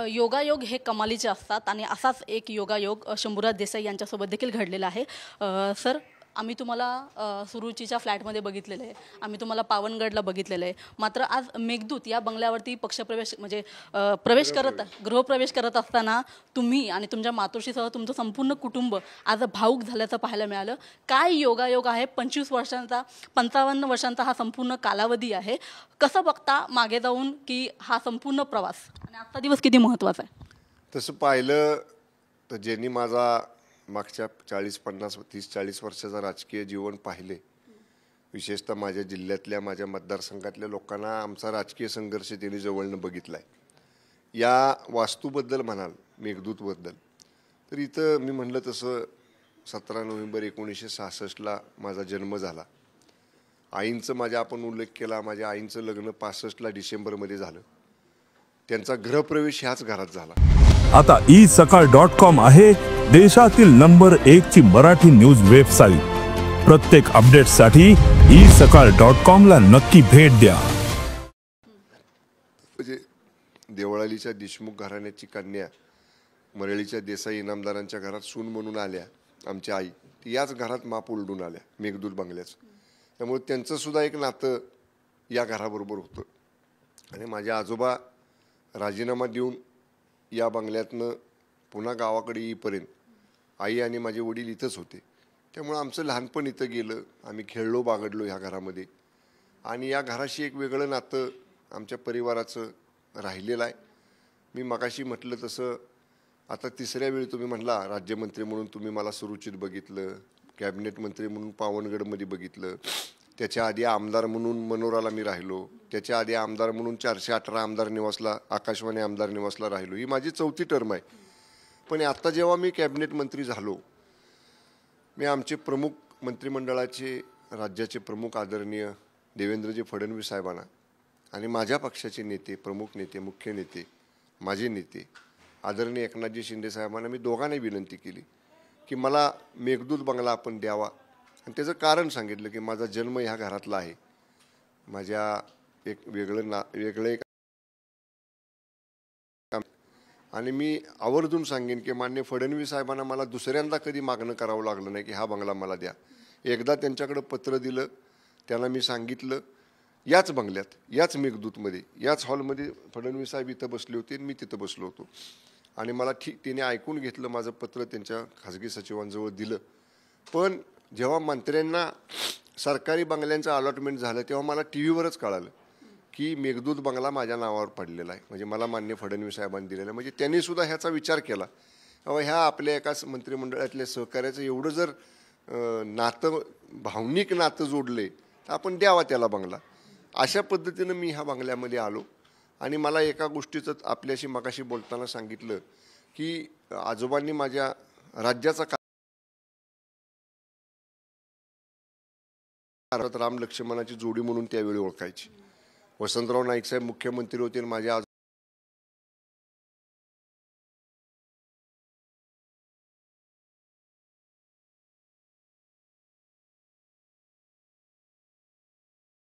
योगायोग हे कमालीचे असतात आणि असाच एक योगायोग शंभूराज देसाई यांच्यासोबत देखील घडलेला आहे. सर, आम्ही तुम्हाला सुरुचीच्या फ्लॅटमध्ये बघितलेलं आहे, आम्ही तुम्हाला पावनगडला बघितलेलं आहे. मात्र आज मेघदूत या बंगल्यावरती पक्षप्रवेश म्हणजे गृहप्रवेश करत असताना तुम्ही आणि तुमच्या मातोश्रीसह तुमचं संपूर्ण कुटुंब आज भावूक झाल्याचं पाहायला मिळालं. काय योगायोग आहे? 25 वर्षांचा 55 वर्षांचा हा संपूर्ण कालावधी आहे. कसं बघता मागे जाऊन की हा संपूर्ण प्रवास आणि आजचा दिवस किती महत्त्वाचा आहे? तसं पाहिलं तर ज्यांनी माझा मागच्या 30-40 वर्षाचा राजकीय जीवन पाहिले, विशेषतः माझ्या जिल्ह्यातल्या माझ्या मतदारसंघातल्या लोकांना आमचा राजकीय संघर्ष त्यांनी जवळनं बघितला आहे. या वास्तूबद्दल म्हणाल, मेघदूतबद्दल, तर इथं मी म्हणलं तसं 17 नोव्हेंबर 1966ला माझा जन्म झाला. आईंचं माझ्या आपण उल्लेख केला, माझ्या आईंचं लग्न 65ला डिसेंबरमध्ये झालं. त्यांचा गृहप्रवेश ह्याच घरात झाला. आता isakal.com आहे देशातील नंबर 1 ची मराठी न्यूज वेबसाईट. प्रत्येक अपडेटसाठी isakal.com ला नक्की भेट द्या. म्हणजे देवळालीच्या देशमुख घराण्याची कन्या मरळीच्या देसाई इनामदारांच्या घरात सून म्हणून आल्या आमची आई, ती याच घरात माप उलटून आल्या मेघदूत बंगल्याचं. त्यामुळे त्यांचं सुद्धा एक नातं या घराबरोबर होतं. आणि माझे आजोबा राजीनामा देऊन या बंगल्यातनं पुन्हा गावाकडे येईपर्यंत आई आणि माझे वडील इथंच होते. त्यामुळं आमचं लहानपण इथं गेलं. आम्ही खेळलो बागडलो ह्या घरामध्ये. आणि या घराशी एक वेगळं नातं आमच्या परिवाराचं राहिलेलं आहे. मी मगाशी म्हटलं तसं आता तिसऱ्या वेळी तुम्ही म्हणला राज्यमंत्री म्हणून तुम्ही मला सुरुचीत बघितलं, कॅबिनेट मंत्री म्हणून पावनगडमध्ये बघितलं, त्याच्या आधी आमदार म्हणून मनोराला मी राहिलो, त्याच्या आधी आमदार म्हणून 418 आमदार निवासला, आकाशवाणी आमदार निवासला राहिलो. ही माझी 4थी टर्म आहे. पण आता जेव्हा मी कॅबिनेट मंत्री झालो, मी आमचे प्रमुख मंत्रिमंडळाचे राज्याचे प्रमुख आदरणीय देवेंद्रजी फडणवीस साहेबांना आणि माझ्या पक्षाचे नेते, प्रमुख नेते, मुख्य नेते, माझे नेते आदरणीय एकनाथजी शिंदे साहेबांना मी दोघांनाही विनंती केली की मला मेघदूत बंगला आपण द्यावा. आणि त्याचं कारण सांगितलं की माझा जन्म ह्या घरातला आहे. माझ्या एक वेगळं एक आणि मी आवर्जून सांगेन की मान्य फडणवीस साहेबांना मला दुसऱ्यांदा कधी मागणं करावं लागलं नाही की हा बंगला मला द्या. एकदा त्यांच्याकडं पत्र दिलं, त्यांना मी सांगितलं, याच बंगल्यात, याच मेघदूतमध्ये, याच हॉलमध्ये फडणवीस साहेब इथं बसले होते, मी तिथं बसलो होतो. आणि मला त्याने ऐकून घेतलं, माझं पत्र त्यांच्या खाजगी सचिवांजवळ दिलं. पण जेव्हा मंत्र्यांना सरकारी बंगल्यांचं अलॉटमेंट झालं तेव्हा मला TVवरच कळालं की मेघदूत बंगला माझ्या नावावर पडलेला आहे, म्हणजे मला मान्य फडणवीस साहेबांनी दिलेला आहे. म्हणजे त्यांनीसुद्धा ह्याचा विचार केला, ह्या आपल्या एकाच मंत्रिमंडळातल्या सहकार्याचं एवढं जर नातं, भावनिक नातं जोडले तर आपण द्यावा त्याला बंगला. अशा पद्धतीनं मी ह्या बंगल्यामध्ये आलो. आणि मला एका गोष्टीचं आपल्याशी मगाशी बोलताना सांगितलं की आजोबांनी माझ्या राज्याचा राम लक्ष्मणाची जोडी म्हणून त्यावेळी ओळखायची. वसंतराव नाईक साहेब मुख्यमंत्री होते आणि माझ्या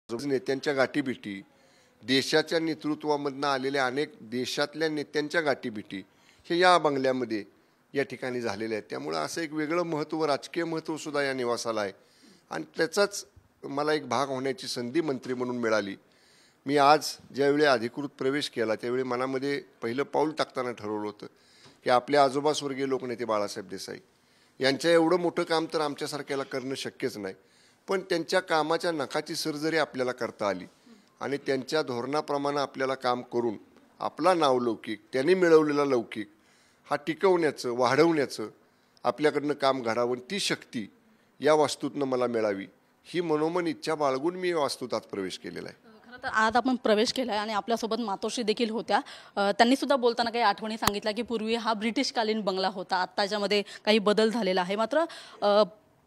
नेत्यांच्या गाठीभेटी, देशाच्या नेतृत्वामधनं आलेल्या अनेक देशातल्या नेत्यांच्या गाठीभेटी हे या बंगल्यामध्ये या ठिकाणी झालेल्या आहेत. त्यामुळं असं एक वेगळं महत्त्व, राजकीय महत्त्वसुद्धा या निवासाला आहे. आणि त्याचाच मला एक भाग होण्याची संधी मंत्री म्हणून मिळाली. मी आज ज्यावेळी अधिकृत प्रवेश केला त्यावेळी मनामध्ये पहिलं पाऊल टाकताना ठरवलं होतं की आपल्या आजोबा स्वर्गीय लोकनेते बाळासाहेब देसाई यांच्या एवढं मोठं काम तर आमच्यासारख्याला करणं शक्यच नाही. पण त्यांच्या कामाच्या नखाची सर जरी आपल्याला करता आली आणि त्यांच्या धोरणाप्रमाणे आपल्याला काम करून आपला नावलौकिक, त्यांनी मिळवलेला लौकिक हा टिकवण्याचं, वाढवण्याचं आपल्याकडनं काम घडावं, ती शक्ती या वास्तूतनं मला मिळावी ही मनोमन इच्छा बाळगून मी वास्तूत आज प्रवेश केलेला आहे. खरं तर आज आपण प्रवेश केला आहे आणि आपल्यासोबत मातोश्री देखील होत्या. त्यांनी सुद्धा बोलताना काही आठवणी सांगितल्या की पूर्वी हा ब्रिटिशकालीन बंगला होता, आत्ताच्यामध्ये काही बदल झालेला आहे. मात्र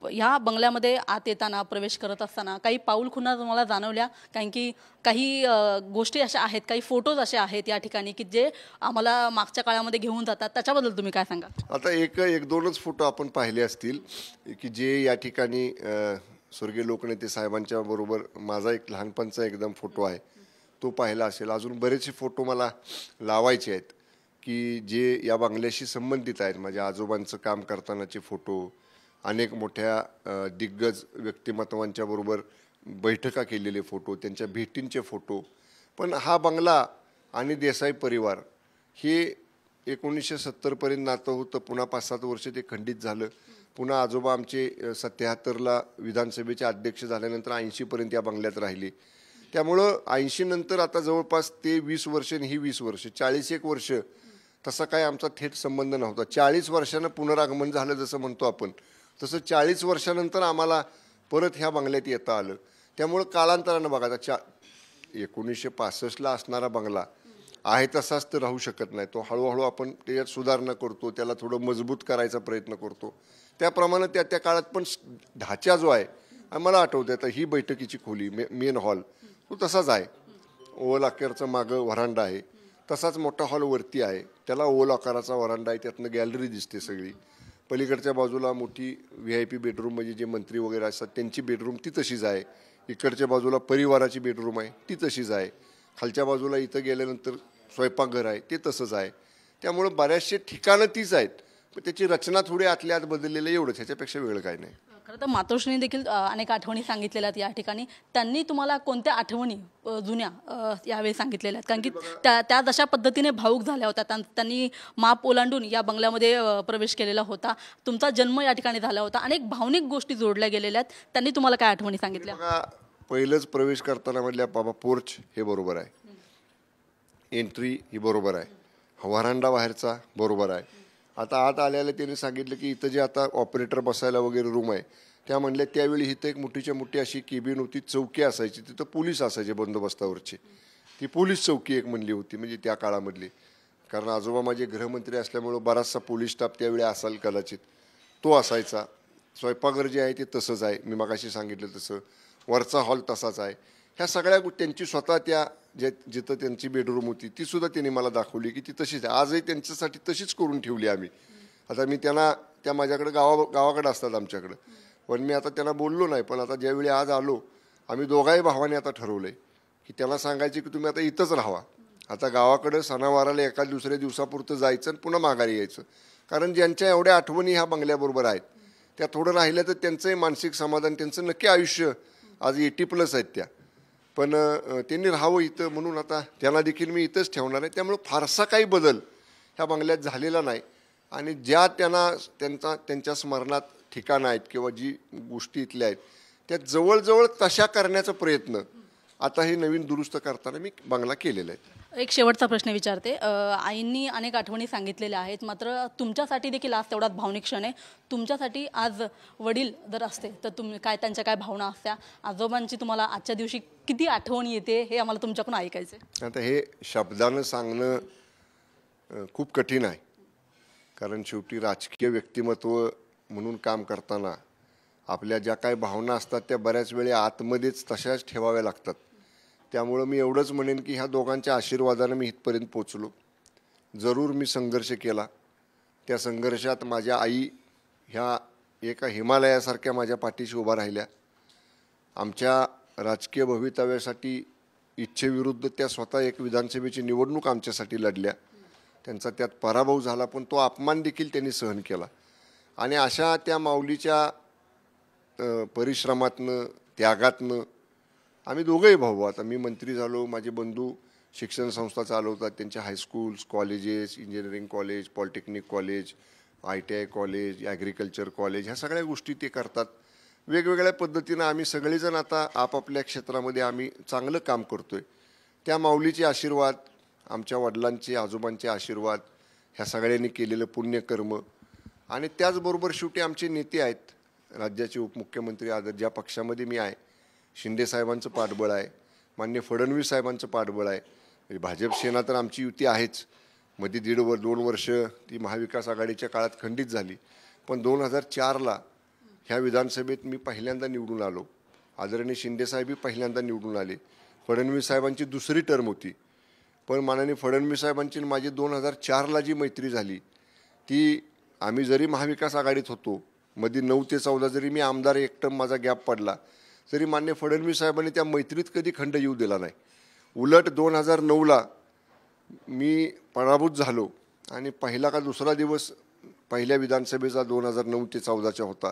ह्या बंगल्यामध्ये आत येताना, प्रवेश करत असताना काही पाऊल खुणा तुम्हाला जाणवल्या? कारण की काही गोष्टी अशा आहेत, काही फोटोज असे आहेत या ठिकाणी की जे आम्हाला मागच्या काळामध्ये घेऊन जातात, त्याच्याबद्दल तुम्ही काय सांगा? आता एक दोनच फोटो आपण पाहिले असतील की जे या ठिकाणी स्वर्गीय लोकनेते साहेबांच्या बरोबर माझा एक लहानपणचा एकदम फोटो आहे, तो पाहिला असेल. अजून बरेचसे फोटो मला लावायचे आहेत की जे या बंगल्याशी संबंधित आहेत. माझ्या आजोबांचं काम करतानाचे फोटो, अनेक मोठ्या दिग्गज व्यक्तिमत्वांच्या बरोबर बैठका केलेले फोटो, त्यांच्या भेटींचे फोटो. पण हा बंगला आणि देसाई परिवार हे 1970पर्यंत नातं होतं. पुन्हा 5-7 वर्ष ते खंडित झालं. पुन्हा आजोबा आमचे 77ला विधानसभेचे अध्यक्ष झाल्यानंतर 80पर्यंत या बंगल्यात राहिले. त्यामुळं 80 नंतर आता जवळपास ते 20 वर्ष आणि ही 20 वर्ष, 41 वर्ष तसा काय आमचा थेट संबंध नव्हता. 40 वर्षानं पुनरागमन झालं जसं म्हणतो आपण, तसं 40 वर्षानंतर आम्हाला परत ह्या बंगल्यात येता आलं. त्यामुळं कालांतरानं बघा, आता 1965ला असणारा बंगला आहे तसाच तर राहू शकत नाही. तो हळूहळू आपण त्याच्यात सुधारणा करतो, त्याला थोडं मजबूत करायचा प्रयत्न करतो. त्याप्रमाणे त्या काळात पण ढाचा जो आहे, मला आठवतं आता ही बैठकीची खोली मेन हॉल तो तसाच आहे. ओवल आकारचं मागं व्हरांडा आहे, तसाच मोठा हॉल वरती आहे, त्याला ओवल आकाराचा व्हरांडा आहे, त्यातनं गॅलरी दिसते सगळी. पलीकडच्या बाजूला मोठी VIP बेडरूम म्हणजे जे मंत्री वगैरे असतात त्यांची बेडरूम ती तशीच आहे. इकडच्या बाजूला परिवाराची बेडरूम आहे ती तशीच आहे. खालच्या बाजूला इथं गेल्यानंतर स्वयंपाकघर आहे ते तसंच आहे. त्यामुळं बऱ्याचशे ठिकाणं तीच आहेत, पण त्याची रचना थोडी आतल्या आत बदललेलं एवढंच, ह्याच्यापेक्षा वेगळं काय नाही. खरं तर मातोश्रीने देखील अनेक आठवणी सांगितलेल्या आहेत या ठिकाणी. त्यांनी तुम्हाला कोणत्या आठवणी जुन्या यावेळी सांगितलेल्या आहेत? कारण की त्या जशा पद्धतीने भावूक झाल्या होत्या. त्यांनी माप ओलांडून या बंगल्यामध्ये प्रवेश केलेला होता. तुमचा जन्म या ठिकाणी झाला होता. अनेक भावनिक गोष्टी जोडल्या गेलेल्या आहेत. त्यांनी तुम्हाला काय आठवणी सांगितल्या? बघा, पहिलंच प्रवेश करताना म्हटल्या बाबा पोर्च हे बरोबर आहे, एंट्री ही बरोबर आहे, व्हरांडा बाहेरचा बरोबर आहे. आता आत आल्याला त्यांनी सांगितलं की इथं जे आता ऑपरेटर बसायला वगैरे रूम आहे त्या म्हणल्या त्यावेळी इथं एक मोठीच्या मोठी अशी केबिन होती, चौकी असायची, तिथं पोलीस असायचे बंदोबस्तावरचे. ती पोलीस चौकी एक म्हणली होती म्हणजे त्या काळामधली. कारण आजोबा माझे गृहमंत्री असल्यामुळं बराचसा पोलीस स्टाफ त्यावेळी असाल कदाचित, तो असायचा. स्वयंपाकघर जे आहे ते तसंच आहे, मी मगाशी सांगितलं तसं. वरचा हॉल तसाच आहे. ह्या सगळ्या त्यांची स्वतः त्या जिथं त्यांची बेडरूम होती ती सुद्धा त्यांनी मला दाखवली की ती तशीच आहे. आजही त्यांच्यासाठी तशीच करून ठेवली आम्ही. आता मी त्यांना त्या माझ्याकडे गावाकडे असतात आमच्याकडं, पण मी आता त्यांना बोललो नाही. पण आता ज्यावेळी आज आलो आम्ही दोघाही भावाने आता ठरवलं आहे की त्यांना सांगायचे की तुम्ही आता इथंच राहावा. आता गावाकडं सणावाराला एका दुसऱ्या दिवसापुरतं जायचं आणि पुन्हा माघारी यायचं. कारण ज्यांच्या एवढ्या आठवणी ह्या बंगल्याबरोबर आहेत त्या थोडं राहिल्या तर त्यांचंही मानसिक समाधान, त्यांचं नक्की आयुष्य आज 80+ आहेत त्या. पण त्यांनी राहावं इथं म्हणून आता त्यांना देखील मी इथंच ठेवणार आहे. त्यामुळं फारसा काही बदल ह्या बंगल्यात झालेला नाही. आणि ज्या त्यांच्या स्मरणात ठिकाणं आहेत किंवा जी गोष्टी इथल्या आहेत त्या जवळजवळ तशा करण्याचा प्रयत्न आता हे नवीन दुरुस्त करताना मी बंगला केलेला आहे. एक शेवटचा प्रश्न विचारते. आईंनी अनेक आठवणी सांगितलेल्या आहेत, मात्र तुमच्यासाठी देखील आज तेवढाच भावनिक क्षण आहे. तुमच्यासाठी आज वडील जर असते तर काय त्यांच्या काय भावना असत्या? आजोबांची तुम्हाला आजच्या दिवशी किती आठवण येते हे आम्हाला तुमच्याकडून ऐकायचं आहे. आता हे शब्दानं सांगणं खूप कठीण आहे. कारण शेवटी राजकीय व्यक्तिमत्व म्हणून काम करताना आपल्या ज्या काही भावना असतात त्या बऱ्याच वेळी आतमध्येच तशाच ठेवाव्या लागतात. त्यामुळं मी एवढंच म्हणेन की ह्या दोघांच्या आशीर्वादानं मी इथपर्यंत पोचलो. जरूर मी संघर्ष केला. त्या संघर्षात माझ्या आई ह्या एका हिमालयासारख्या माझ्या पाठीशी उभा राहिल्या. आमच्या राजकीय भवितव्यासाठी इच्छेविरुद्ध त्या स्वतः एक विधानसभेची निवडणूक आमच्यासाठी लढल्या. त्यांचा त्यात पराभव झाला, पण तो अपमान देखील त्यांनी सहन केला. आणि अशा त्या माऊलीच्या परिश्रमातनं, त्यागातनं आम्ही दोघंही भाऊ, आता मी मंत्री झालो, माझे बंधू शिक्षण संस्था चालवतात, त्यांच्या high schools, colleges, engineering college, polytechnic college, ITI college, agriculture college, ह्या सगळ्या गोष्टी ते करतात. वेगवेगळ्या पद्धतीनं आम्ही सगळेजण आता आपापल्या क्षेत्रामध्ये आम्ही चांगलं काम करतो आहे. त्या माऊलीचे आशीर्वाद, आमच्या वडिलांचे, आजोबांचे आशीर्वाद, ह्या सगळ्यांनी केलेलं पुण्यकर्म, आणि त्याचबरोबर शेवटी आमचे नेते आहेत, राज्याचे उपमुख्यमंत्री, आज ज्या पक्षामध्ये मी आहे, शिंदेसाहेबांचं पाठबळ आहे, माननीय फडणवीस साहेबांचं पाठबळ आहे. म्हणजे भाजप सेना तर आमची युती आहेच. मध्ये 2 वर्ष ती महाविकास आघाडीच्या काळात खंडित झाली, पण 2004ला ह्या विधानसभेत मी पहिल्यांदा निवडून आलो. आदरणीय शिंदेसाहेबही पहिल्यांदा निवडून आले. फडणवीस साहेबांची दुसरी टर्म होती, पण माननीय फडणवीस साहेबांची माझी 2004ला जी मैत्री झाली ती, आम्ही जरी महाविकास आघाडीत होतो, मध्ये 9 ते 14 जरी मी आमदार एक टर्म माझा गॅप पडला, तरी मान्य फडणवीस साहेबांनी त्या मैत्रीत कधी खंड येऊ दिला नाही. उलट 2009ला मी पराभूत झालो आणि पहिला का दुसरा दिवस पहिल्या विधानसभेचा 2009 ते 14चा होता.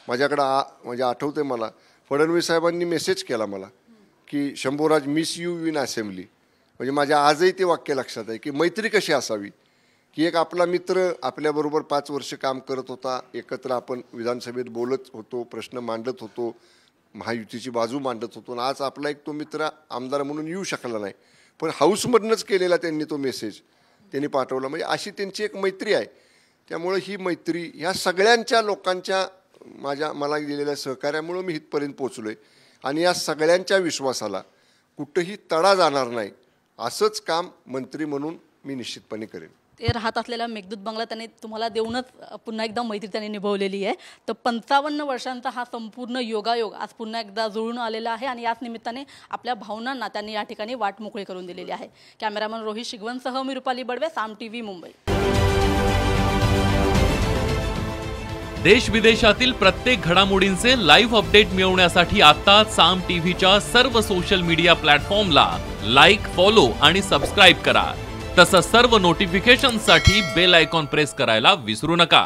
माझ्याकडं म्हणजे आठवते मला, फडणवीस साहेबांनी मेसेज केला मला की Shambhuraj miss you in assembly. म्हणजे माझ्या आजही ते वाक्य लक्षात आहे की मैत्री कशी असावी, की एक आपला मित्र आपल्याबरोबर 5 वर्ष काम करत होता, एकत्र आपण विधानसभेत बोलत होतो, प्रश्न मांडत होतो, महायुतीची बाजू मांडत होतो. आणि आज आपला एक तो मित्र आमदार म्हणून येऊ शकला नाही, पण हाऊसमधनंच केलेला त्यांनी तो मेसेज त्यांनी पाठवला. म्हणजे अशी त्यांची एक मैत्री आहे. त्यामुळे ही मैत्री ह्या सगळ्यांच्या लोकांच्या मला दिलेल्या सहकार्यामुळं मी इथपर्यंत पोचलो आहे. आणि या सगळ्यांच्या विश्वासाला कुठंही तडा जाणार नाही, असंच काम मंत्री म्हणून मी निश्चितपणे करेन. ते राहत असलेला मेघदूत बंगला त्यांनी तुम्हाला देऊनच पुन्हा एकदा मैत्री त्यांनी निभवलेली आहे. तर 55 वर्षांचा हा संपूर्ण योगायोग आज पुन्हा एकदा जुळून आलेला आहे आणि याच निमित्ताने आपल्या भावनांना त्यांनी या ठिकाणी वाट मोकळी करून दिलेली आहे. कॅमेरामन रोहित शिगवणसह मी रुपाली बडवे, साम TV मुंबई. देश विदेशातील प्रत्येक घडामोडींचे लाईव्ह अपडेट मिळवण्यासाठी आता साम टीव्हीच्या सर्व सोशल मीडिया प्लॅटफॉर्मला लाईक, फॉलो आणि सबस्क्राईब करा. तसंच सर्व नोटिफिकेशनसाठी बेल आयकॉन प्रेस करायला विसरू नका.